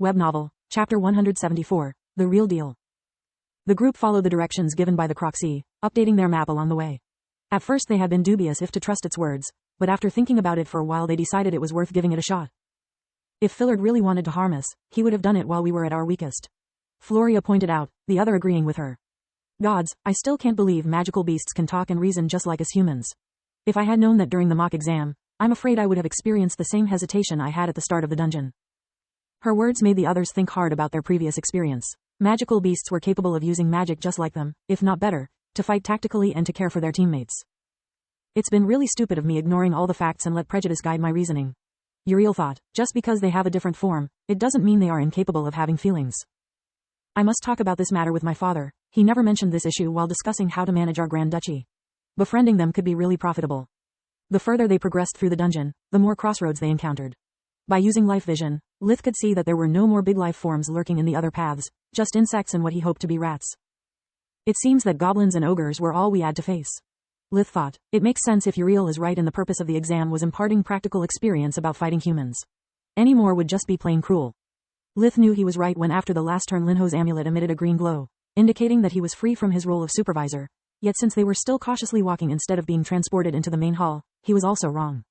Web Novel, Chapter 174, The Real Deal. The group followed the directions given by the Croxy, updating their map along the way. At first they had been dubious if to trust its words, but after thinking about it for a while they decided it was worth giving it a shot. If Fillard really wanted to harm us, he would have done it while we were at our weakest. Floria pointed out, the other agreeing with her. Gods, I still can't believe magical beasts can talk and reason just like us humans. If I had known that during the mock exam, I'm afraid I would have experienced the same hesitation I had at the start of the dungeon. Her words made the others think hard about their previous experience. Magical beasts were capable of using magic just like them, if not better, to fight tactically and to care for their teammates. It's been really stupid of me ignoring all the facts and let prejudice guide my reasoning. Uriel thought, just because they have a different form, it doesn't mean they are incapable of having feelings. I must talk about this matter with my father. He never mentioned this issue while discussing how to manage our Grand Duchy. Befriending them could be really profitable. The further they progressed through the dungeon, the more crossroads they encountered. By using life vision, Lith could see that there were no more big life forms lurking in the other paths, just insects and what he hoped to be rats. It seems that goblins and ogres were all we had to face. Lith thought, it makes sense if Uriel is right and the purpose of the exam was imparting practical experience about fighting humans. Any more would just be plain cruel. Lith knew he was right when after the last turn Linho's amulet emitted a green glow, indicating that he was free from his role of supervisor, yet since they were still cautiously walking instead of being transported into the main hall, he was also wrong.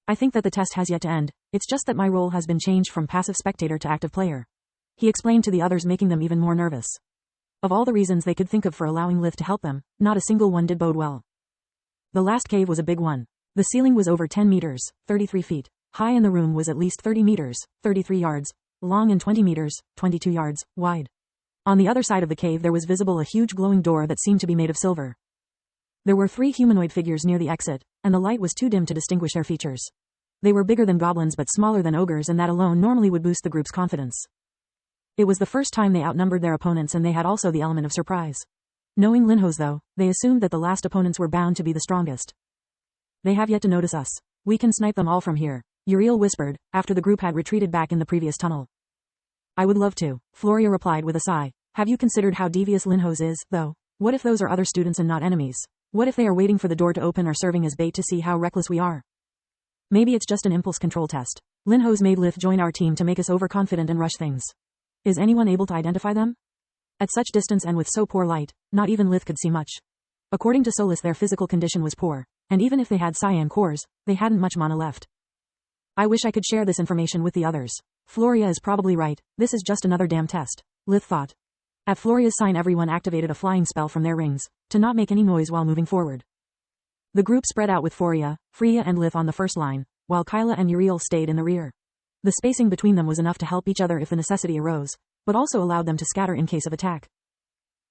I think that the test has yet to end, it's just that my role has been changed from passive spectator to active player. He explained to the others, making them even more nervous. Of all the reasons they could think of for allowing Lith to help them, not a single one did bode well. The last cave was a big one. The ceiling was over 10 meters, 33 feet, high, and the room was at least 30 meters, 33 yards, long, and 20 meters, 22 yards, wide. On the other side of the cave there was visible a huge glowing door that seemed to be made of silver. There were 3 humanoid figures near the exit, and the light was too dim to distinguish their features. They were bigger than goblins but smaller than ogres, and that alone normally would boost the group's confidence. It was the first time they outnumbered their opponents, and they had also the element of surprise. Knowing Linho's though, they assumed that the last opponents were bound to be the strongest. They have yet to notice us. We can snipe them all from here, Uriel whispered, after the group had retreated back in the previous tunnel. I would love to, Floria replied with a sigh. Have you considered how devious Linho's is, though? What if those are other students and not enemies? What if they are waiting for the door to open or serving as bait to see how reckless we are? Maybe it's just an impulse control test. Linho's made Lith join our team to make us overconfident and rush things. Is anyone able to identify them? At such distance and with so poor light, not even Lith could see much. According to Solus, their physical condition was poor, and even if they had cyan cores, they hadn't much mana left. I wish I could share this information with the others. Floria is probably right, this is just another damn test, Lith thought. At Floria's sign everyone activated a flying spell from their rings, to not make any noise while moving forward. The group spread out with Floria, Freya and Lith on the first line, while Kyla and Uriel stayed in the rear. The spacing between them was enough to help each other if the necessity arose, but also allowed them to scatter in case of attack.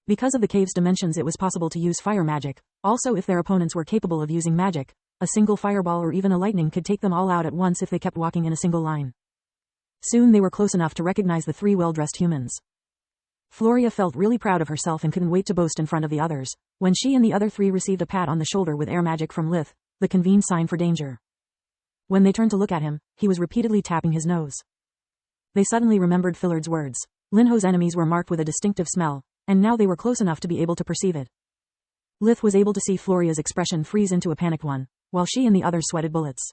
Because of the cave's dimensions it was possible to use fire magic, also if their opponents were capable of using magic, a single fireball or even a lightning could take them all out at once if they kept walking in a single line. Soon they were close enough to recognize the 3 well-dressed humans. Floria felt really proud of herself and couldn't wait to boast in front of the others, when she and the other 3 received a pat on the shoulder with air magic from Lith, the convened sign for danger. When they turned to look at him, he was repeatedly tapping his nose. They suddenly remembered Fillard's words. Linho's enemies were marked with a distinctive smell, and now they were close enough to be able to perceive it. Lith was able to see Floria's expression freeze into a panicked one, while she and the others sweated bullets.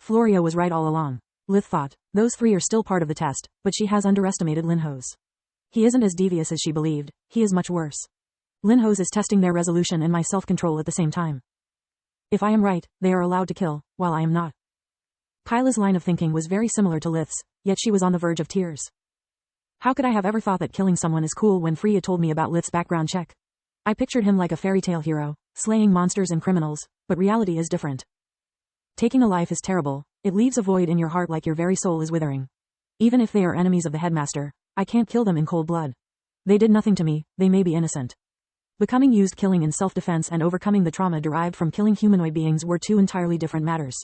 Floria was right all along, Lith thought. Those 3 are still part of the test, but she has underestimated Linho's. He isn't as devious as she believed, he is much worse. Linho's is testing their resolution and my self-control at the same time. If I am right, they are allowed to kill, while I am not. Kyla's line of thinking was very similar to Lith's, yet she was on the verge of tears. How could I have ever thought that killing someone is cool when Freya told me about Lith's background check? I pictured him like a fairy tale hero, slaying monsters and criminals, but reality is different. Taking a life is terrible, it leaves a void in your heart like your very soul is withering. Even if they are enemies of the headmaster, I can't kill them in cold blood. They did nothing to me, they may be innocent. Becoming used killing in self-defense and overcoming the trauma derived from killing humanoid beings were 2 entirely different matters.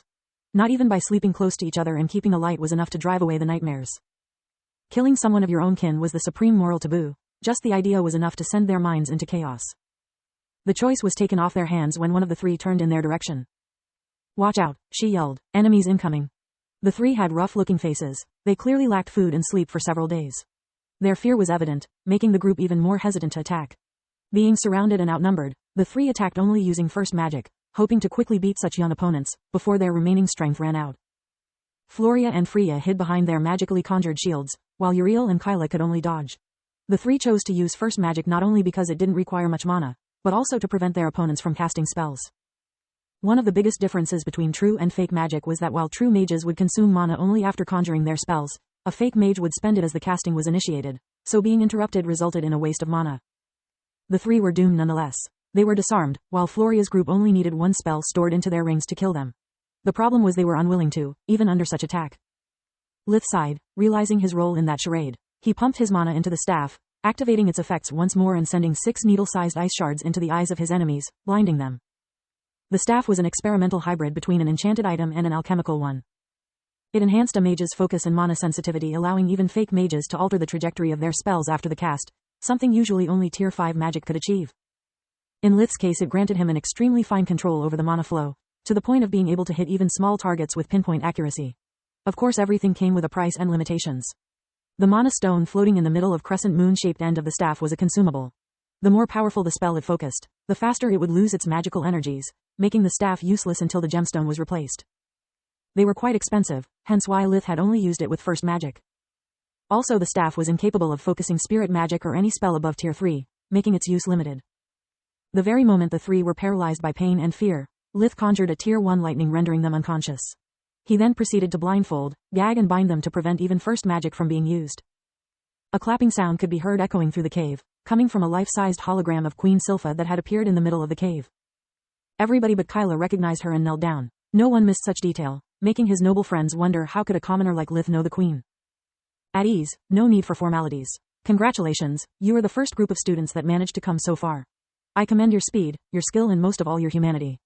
Not even by sleeping close to each other and keeping a light was enough to drive away the nightmares. Killing someone of your own kin was the supreme moral taboo, just the idea was enough to send their minds into chaos. The choice was taken off their hands when one of the 3 turned in their direction. Watch out, she yelled, enemies incoming. The 3 had rough-looking faces, they clearly lacked food and sleep for several days. Their fear was evident, making the group even more hesitant to attack. Being surrounded and outnumbered, the 3 attacked only using first magic, hoping to quickly beat such young opponents, before their remaining strength ran out. Floria and Freya hid behind their magically conjured shields, while Uriel and Kyla could only dodge. The three chose to use first magic not only because it didn't require much mana, but also to prevent their opponents from casting spells. One of the biggest differences between true and fake magic was that while true mages would consume mana only after conjuring their spells, a fake mage would spend it as the casting was initiated, so being interrupted resulted in a waste of mana. The three were doomed nonetheless. They were disarmed, while Floria's group only needed one spell stored into their rings to kill them. The problem was they were unwilling to, even under such attack. Lith sighed, realizing his role in that charade. He pumped his mana into the staff, activating its effects once more and sending 6 needle-sized ice shards into the eyes of his enemies, blinding them. The staff was an experimental hybrid between an enchanted item and an alchemical one. It enhanced a mage's focus and mana sensitivity, allowing even fake mages to alter the trajectory of their spells after the cast, something usually only Tier 5 magic could achieve. In Lith's case, it granted him an extremely fine control over the mana flow, to the point of being able to hit even small targets with pinpoint accuracy. Of course, everything came with a price and limitations. The mana stone floating in the middle of crescent moon-shaped end of the staff was a consumable. The more powerful the spell it focused, the faster it would lose its magical energies, making the staff useless until the gemstone was replaced. They were quite expensive, hence why Lith had only used it with first magic. Also, the staff was incapable of focusing spirit magic or any spell above Tier 3, making its use limited. The very moment the three were paralyzed by pain and fear, Lith conjured a Tier 1 lightning, rendering them unconscious. He then proceeded to blindfold, gag and bind them to prevent even first magic from being used. A clapping sound could be heard echoing through the cave, coming from a life-sized hologram of Queen Silpha that had appeared in the middle of the cave. Everybody but Kyla recognized her and knelt down. No one missed such detail, making his noble friends wonder how could a commoner like Lith know the Queen. At ease, no need for formalities. Congratulations, you are the first group of students that managed to come so far. I commend your speed, your skill and most of all your humanity.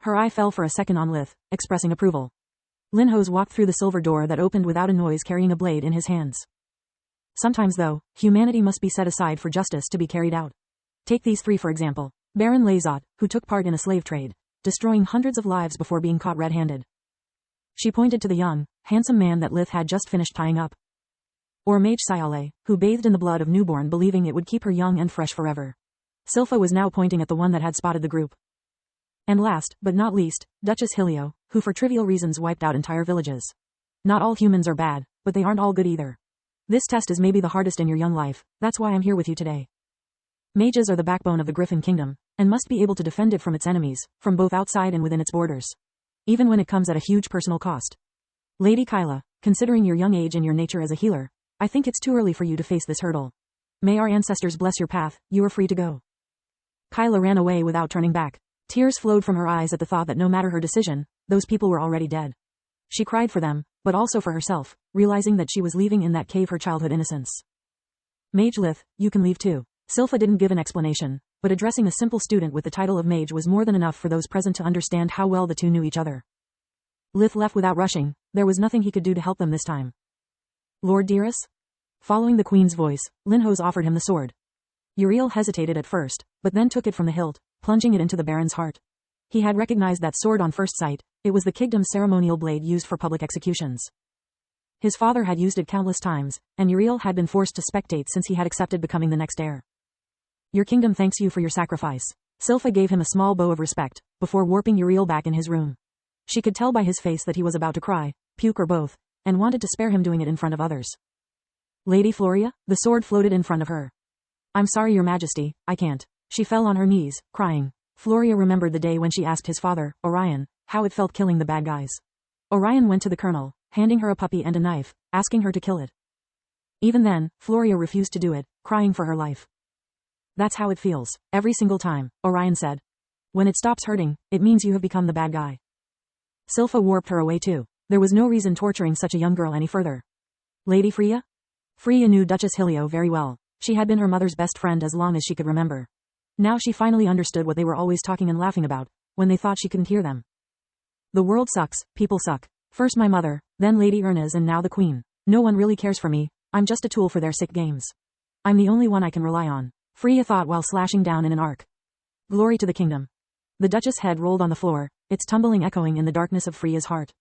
Her eye fell for a second on Lith, expressing approval. Linhos walked through the silver door that opened without a noise, carrying a blade in his hands. Sometimes though, humanity must be set aside for justice to be carried out. Take these three for example. Baron Lazot, who took part in a slave trade, destroying hundreds of lives before being caught red-handed. She pointed to the young, handsome man that Lith had just finished tying up. Or Mage Sayale, who bathed in the blood of newborn, believing it would keep her young and fresh forever. Silpha was now pointing at the one that had spotted the group. And last, but not least, Duchess Hilio, who for trivial reasons wiped out entire villages. Not all humans are bad, but they aren't all good either. This test is maybe the hardest in your young life, that's why I'm here with you today. Mages are the backbone of the Griffin Kingdom, and must be able to defend it from its enemies, from both outside and within its borders. Even when it comes at a huge personal cost. Lady Kyla, considering your young age and your nature as a healer, I think it's too early for you to face this hurdle. May our ancestors bless your path, you are free to go. Kyla ran away without turning back. Tears flowed from her eyes at the thought that no matter her decision, those people were already dead. She cried for them, but also for herself, realizing that she was leaving in that cave her childhood innocence. Mage Lith, you can leave too. Silpha didn't give an explanation, but addressing a simple student with the title of mage was more than enough for those present to understand how well the two knew each other. Lith left without rushing, there was nothing he could do to help them this time. Lord Dearest? Following the queen's voice, Linhos offered him the sword. Uriel hesitated at first, but then took it from the hilt, plunging it into the baron's heart. He had recognized that sword on first sight, it was the kingdom's ceremonial blade used for public executions. His father had used it countless times, and Uriel had been forced to spectate since he had accepted becoming the next heir. Your kingdom thanks you for your sacrifice. Silpha gave him a small bow of respect, before warping Uriel back in his room. She could tell by his face that he was about to cry, puke or both, and wanted to spare him doing it in front of others. Lady Floria, the sword floated in front of her. I'm sorry, your majesty, I can't. She fell on her knees, crying. Floria remembered the day when she asked his father, Orion, how it felt killing the bad guys. Orion went to the colonel, handing her a puppy and a knife, asking her to kill it. Even then, Floria refused to do it, crying for her life. That's how it feels, every single time, Orion said. When it stops hurting, it means you have become the bad guy. Silpha warped her away too. There was no reason torturing such a young girl any further. Lady Freya? Freya knew Duchess Hilio very well. She had been her mother's best friend as long as she could remember. Now she finally understood what they were always talking and laughing about, when they thought she couldn't hear them. The world sucks, people suck. First my mother, then Lady Ernez and now the queen. No one really cares for me, I'm just a tool for their sick games. I'm the only one I can rely on. Freya thought while slashing down in an arc. Glory to the kingdom. The Duchess' head rolled on the floor, its tumbling echoing in the darkness of Freya's heart.